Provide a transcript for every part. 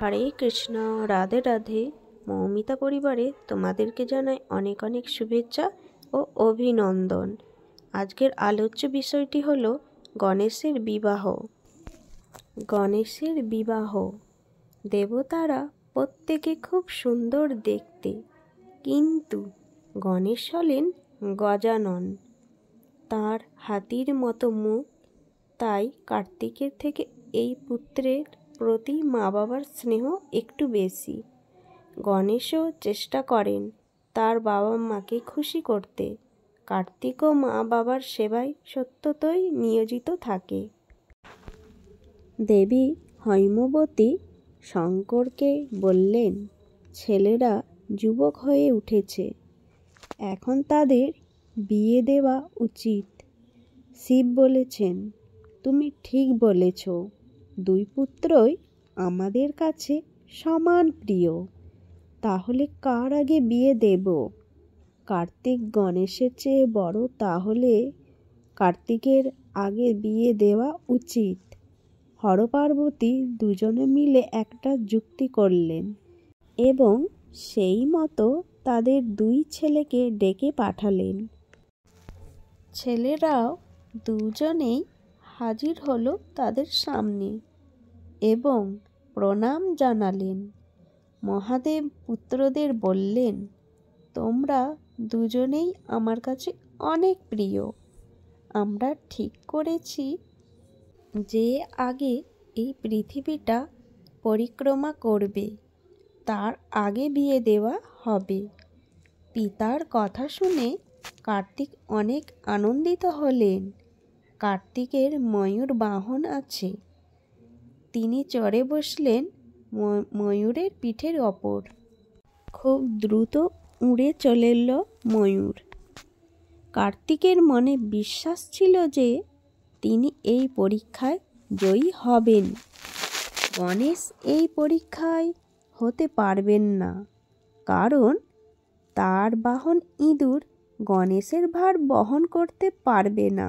হরে কৃষ্ণ, রাধে রাধে। মৌমিতা পরিবারে তোমাদেরকে জানাই অনেক অনেক শুভেচ্ছা ও অভিনন্দন। আজকের আলোচ্য বিষয়টি হলো গণেশের বিবাহ। গণেশের বিবাহ। দেবতারা প্রত্যেকে খুব সুন্দর দেখতে, কিন্তু গণেশ হলেন গজানন। তার হাতির মতো মুখ, তাই কার্তিকের থেকে এই পুত্রের প্রতি মা বাবার স্নেহ একটু বেশি। গণেশও চেষ্টা করেন তার বাবা মাকে খুশি করতে। কার্তিকও মা বাবার সেবায় সত্যতই নিয়োজিত থাকে। দেবী হৈমবতী শঙ্করকে বললেন, ছেলেরা যুবক হয়ে উঠেছে, এখন তাদের বিয়ে দেওয়া উচিত। শিব বলেছেন, তুমি ঠিক বলেছ, দুই পুত্রই আমাদের কাছে সমান প্রিয়। তাহলে কার আগে বিয়ে দেব? কার্তিক গণেশের চেয়ে বড়, তাহলে কার্তিকের আগে বিয়ে দেওয়া উচিত। হরপার্বতী দুজনে মিলে একটা যুক্তি করলেন এবং সেই মতো তাদের দুই ছেলেকে ডেকে পাঠালেন। ছেলেরাও দুজনেই হাজির হলো তাদের সামনে এবং প্রণাম জানালেন। মহাদেব পুত্রদের বললেন, তোমরা দুজনেই আমার কাছে অনেক প্রিয়। আমরা ঠিক করেছি যে আগে এই পৃথিবীটা পরিক্রমা করবে, তার আগে বিয়ে দেওয়া হবে। পিতার কথা শুনে কার্তিক অনেক আনন্দিত হলেন। কার্তিকের ময়ূর বাহন আছে, তিনি চড়ে বসলেন ময়ূরের পিঠের ওপর। খুব দ্রুত উড়ে চলে এলো ময়ূর। কার্তিকের মনে বিশ্বাস ছিল যে তিনি এই পরীক্ষায় জয়ী হবেন। গণেশ এই পরীক্ষায় হতে পারবেন না, কারণ তার বাহন ইঁদুর গণেশের ভার বহন করতে পারবে না।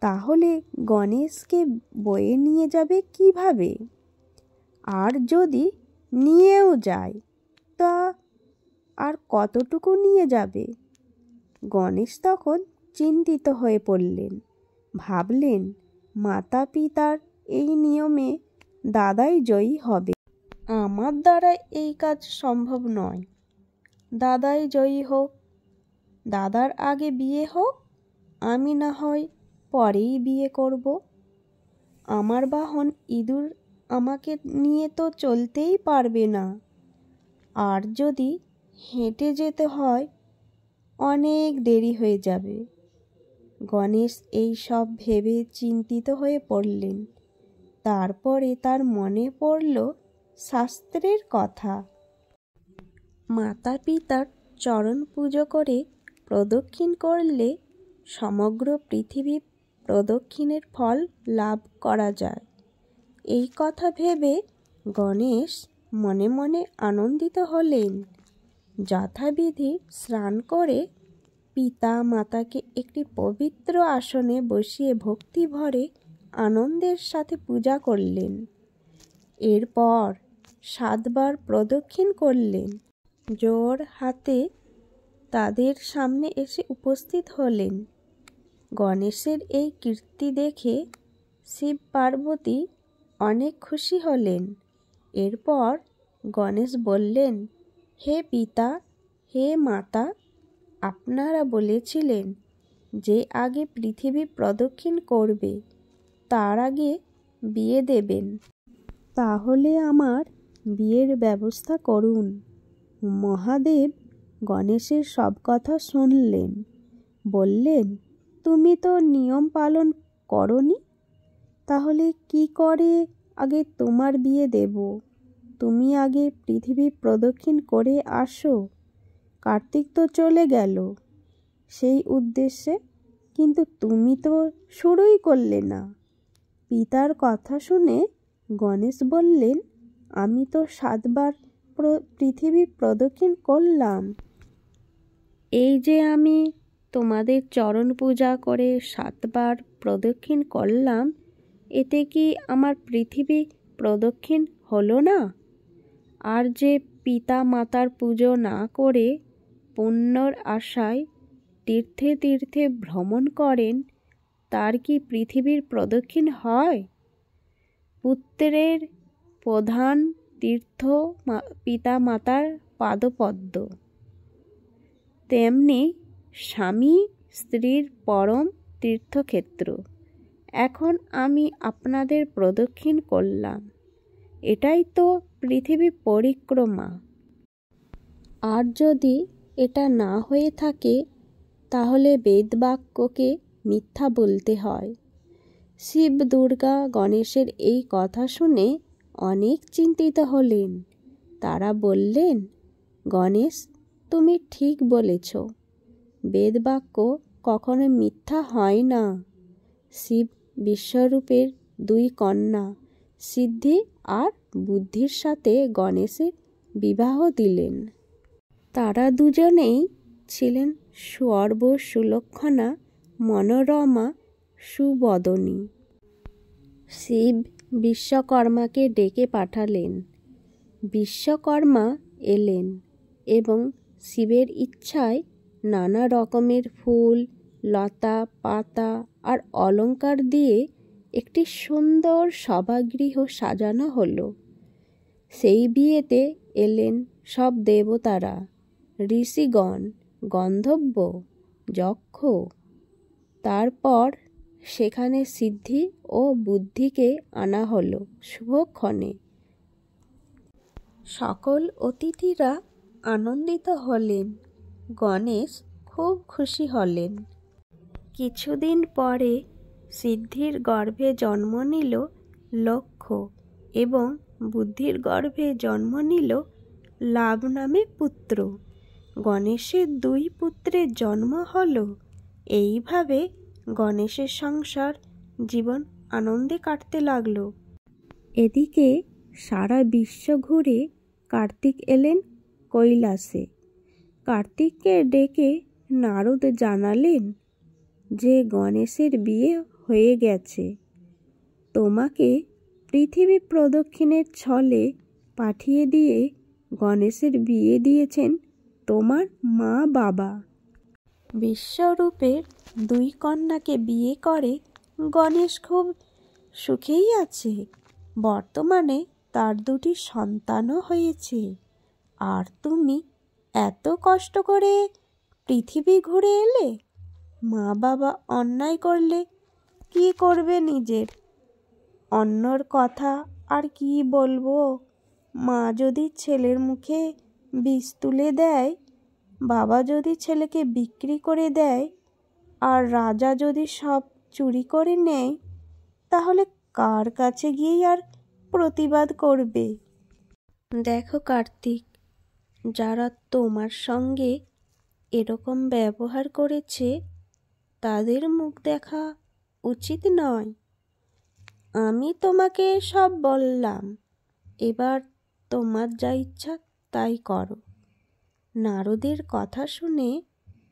তাহলে গণেশকে বয়ে নিয়ে যাবে কিভাবে? আর যদি নিয়েও যায়, তা আর কতটুকু নিয়ে যাবে? গণেশ তখন চিন্তিত হয়ে পড়লেন। ভাবলেন, মাতা পিতার এই নিয়মে দাদাই জয়ী হবে। আমার দ্বারা এই কাজ সম্ভব নয়। দাদাই জয়ী হোক, দাদার আগে বিয়ে হোক, আমি না হয় পরেই বিয়ে করব। আমার বাহন ইঁদুর আমাকে নিয়ে তো চলতেই পারবে না, আর যদি হেঁটে যেতে হয় অনেক দেরি হয়ে যাবে। গণেশ এই সব ভেবে চিন্তিত হয়ে পড়লেন। তারপরে তার মনে পড়ল শাস্ত্রের কথা। মাতা পিতার চরণ পুজো করে প্রদক্ষিণ করলে সমগ্র পৃথিবী প্রদক্ষিণের ফল লাভ করা যায়। এই কথা ভেবে গণেশ মনে মনে আনন্দিত হলেন। যথাবিধি স্নান করে পিতা মাতাকে একটি পবিত্র আসনে বসিয়ে ভক্তি ভরে আনন্দের সাথে পূজা করলেন। এরপর 7 বার প্রদক্ষিণ করলেন। জোড় হাতে তাদের সামনে এসে উপস্থিত হলেন। গণেশের এই কীর্তি দেখে শিব পার্বতী অনেক খুশি হলেন। এরপর গণেশ বললেন, হে পিতা, হে মাতা, আপনারা বলেছিলেন যে আগে পৃথিবী প্রদক্ষিণ করবে তার আগে বিয়ে দেবেন। তাহলে আমার বিয়ের ব্যবস্থা করুন। মহাদেব গণেশের সব কথা শুনলেন। বললেন, তুমি তো নিয়ম পালন করনি, তাহলে কি করে আগে তোমার বিয়ে দেব? তুমি আগে পৃথিবী প্রদক্ষিণ করে আসো। কার্তিক তো চলে গেল সেই উদ্দেশ্যে, কিন্তু তুমি তো শুরুই করলে না। পিতার কথা শুনে গণেশ বললেন, আমি তো 7 বার পৃথিবী প্রদক্ষিণ করলাম। এই যে আমি তোমাদের চরণ পূজা করে 7 বার প্রদক্ষিণ করলাম, এতে কি আমার পৃথিবী প্রদক্ষিণ হলো না? আর যে পিতা মাতার পুজো না করে পুণ্যর আশায় তীর্থে তীর্থে ভ্রমণ করেন, তার কি পৃথিবীর প্রদক্ষিণ হয়? পুত্রের প্রধান তীর্থ পিতা মাতার পাদপদ্ম, তেমনি স্বামী স্ত্রীর পরম তীর্থক্ষেত্র। এখন আমি আপনাদের প্রদক্ষিণ করলাম, এটাই তো পৃথিবী পরিক্রমা। আর যদি এটা না হয়ে থাকে, তাহলে বেদবাক্যকে মিথ্যা বলতে হয়। শিব, দুর্গা, গণেশের এই কথা শুনে অনেক চিন্তিত হলেন। তারা বললেন, গণেশ, তুমি ঠিক বলেছ, বেদবাক্য কখনো মিথ্যা হয় না। শিব বিশ্বরূপের দুই কন্যা সিদ্ধি আর বুদ্ধির সাথে গণেশের বিবাহ দিলেন। তারা দুজনেই ছিলেন সর্বসুলক্ষণা, মনোরমা, সুবদনী। শিব বিশ্বকর্মাকে ডেকে পাঠালেন। বিশ্বকর্মা এলেন এবং শিবের ইচ্ছায় নানা রকমের ফুল, লতা, পাতা আর অলংকার দিয়ে একটি সুন্দর সভাগৃহ সাজানো হলো। সেই বিয়েতে এলেন সব দেবতারা, ঋষিগণ, গন্ধর্ব, যক্ষ। তারপর সেখানে সিদ্ধি ও বুদ্ধিকে আনা হলো শুভক্ষণে। সকল অতিথিরা আনন্দিত হলেন। গণেশ খুব খুশি হলেন। কিছুদিন পরে সিদ্ধির গর্ভে জন্ম নিল লক্ষ্য এবং বুদ্ধির গর্ভে জন্ম নিল লাভ নামে পুত্র। গণেশের দুই পুত্রের জন্ম হলো। এইভাবে গণেশের সংসার জীবন আনন্দে কাটতে লাগলো। এদিকে সারা বিশ্ব ঘুরে কার্তিক এলেন কৈলাসে। কার্তিককে ডেকে নারদ জানালেন যে গণেশের বিয়ে হয়ে গেছে। তোমাকে পৃথিবী প্রদক্ষিণের ছলে পাঠিয়ে দিয়ে গণেশের বিয়ে দিয়েছেন তোমার মা বাবা। বিশ্বরূপের দুই কন্যাকে বিয়ে করে গণেশ খুব সুখেই আছে। বর্তমানে তার দুটি সন্তানও হয়েছে। আর তুমি এত কষ্ট করে পৃথিবী ঘুরে এলে। মা বাবা অন্যায় করলে কি করবে নিজের? অন্যর কথা আর কি বলবো? মা যদি ছেলের মুখে বিষ তুলে দেয়, বাবা যদি ছেলেকে বিক্রি করে দেয়, আর রাজা যদি সব চুরি করে নেয়, তাহলে কার কাছে গিয়েই আর প্রতিবাদ করবে? দেখো কার্তিক, যারা তোমার সঙ্গে এরকম ব্যবহার করেছে তাদের মুখ দেখা উচিত নয়। আমি তোমাকে সব বললাম, এবার তোমার যা ইচ্ছা তাই করো। নারদের কথা শুনে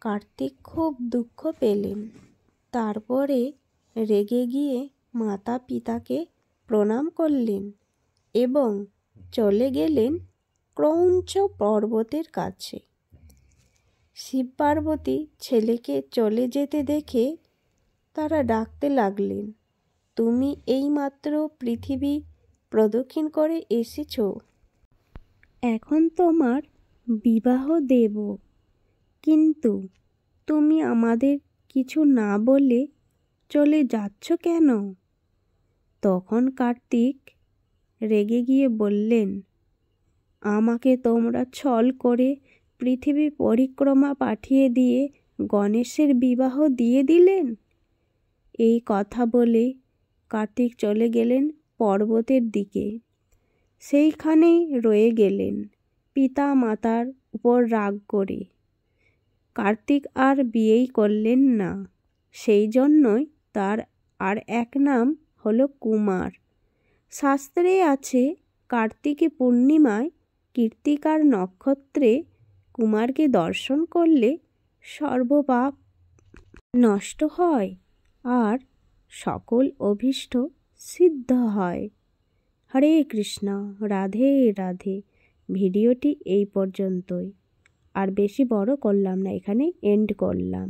কার্তিক খুব দুঃখ পেলেন। তারপরে রেগে গিয়ে মাতা পিতাকে প্রণাম করলেন এবং চলে গেলেন ক্রৌঞ্চ পর্বতের কাছে। শিব পার্বতী ছেলেকে চলে যেতে দেখে তারা ডাকতে লাগলেন, তুমি এইমাত্র পৃথিবী প্রদক্ষিণ করে এসেছ, এখন তোমার বিবাহ দেব, কিন্তু তুমি আমাদের কিছু না বলে চলে যাচ্ছ কেন? তখন কার্তিক রেগে গিয়ে বললেন, আমাকে তোমরা ছল করে পৃথিবী পরিক্রমা পাঠিয়ে দিয়ে গণেশের বিবাহ দিয়ে দিলেন। এই কথা বলে কার্তিক চলে গেলেন পর্বতের দিকে। সেইখানেই রয়ে গেলেন পিতা মাতার উপর রাগ করে। কার্তিক আর বিয়েই করলেন না। সেই জন্যই তার আর এক নাম হলো কুমার। শাস্ত্রে আছে, কার্তিকে পূর্ণিমায় কৃত্তিকার নক্ষত্রে কুমারকে দর্শন করলে সর্বপাপ নষ্ট হয় আর সকল অভীষ্ট সিদ্ধ হয়। হরে কৃষ্ণ, রাধে রাধে। ভিডিওটি এই পর্যন্তই, আর বেশি বড় করলাম না, এখানে এন্ড করলাম।